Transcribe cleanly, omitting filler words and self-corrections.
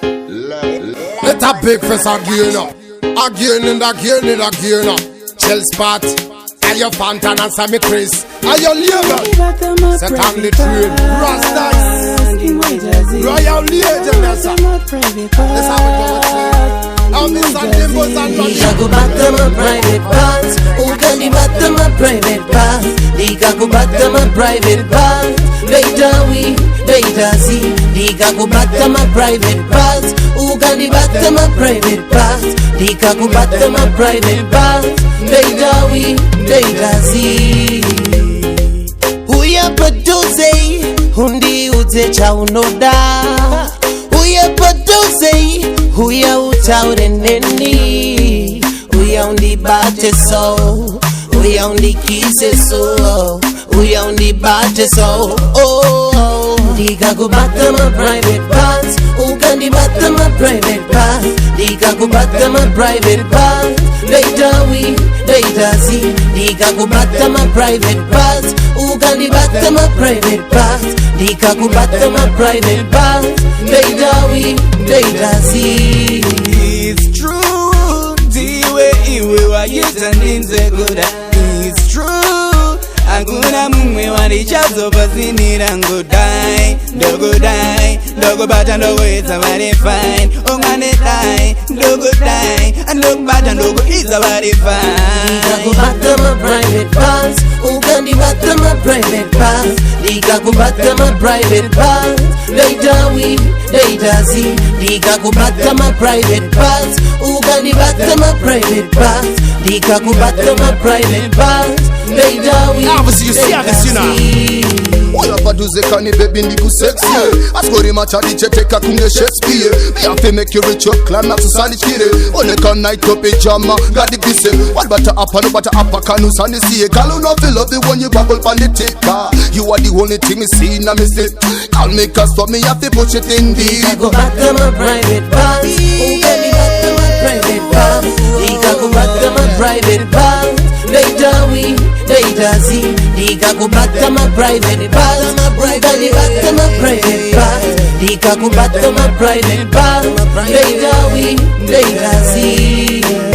Let a big face again up. Again and again and again up. Chill spot. And your fountain and Sammy Chris. And your label. Set on the train. Rastas. Royal Legend. That's how we go. All this and Zimbos and Riddim. Diga go back my private parts. Who can the back my private parts? Diga go back my private parts. Later we, later see. Diga go back my private parts. Who can the back my private parts? Diga go back my private parts. Later we, later see. Who ya produce? Hundi uze cha unoda. Who ya produce? Who ya utaure neni? Who ya undi bate so? Who ya undi kise so? Who ya undi bate so? Oh, diga go bata my private parts. Who can di bata my private parts? Diga go bata my private parts. Later we, later see. Diga go bata my private parts. Who can di bata my private parts? Diga go bata my private parts. Later we, later see. It's true, diwe iwe wa yetaninze kuda. It's true, hakuna mumwe walichazo pazinira ngodai. Ndogo bata ndogo isa very fine. Ongane dai, ndogo dai. Ndogo bata ndogo isa very fine. Diga go bata my private parts. Ugandi bata my private parts. Diga go bata my private parts. Later we, later see. Diga go bata my private parts. Ugandi bata my private parts. Diga go bata my private parts. Later we, later see. Oya paduze kani baby ndiku sexy. Askori machadi cheteka kunge Shakespeare. Me have to make you rich up, climb not to sani chire. Oneka night up pajama, gadi bise. What butter up and butter up a kanu sani siye. Kalu no feel love the one you bubble pan the ticker. You are the only thing me see na me say. Call me cause for me have to push it in deep. Diga go back to my private parts. Ugandi back to my private parts. Diga go back to my private parts. Later we, later see. Diga go back to my private parts. Ugandi back to my private parts. Diga go back to my private parts. Later we, later see.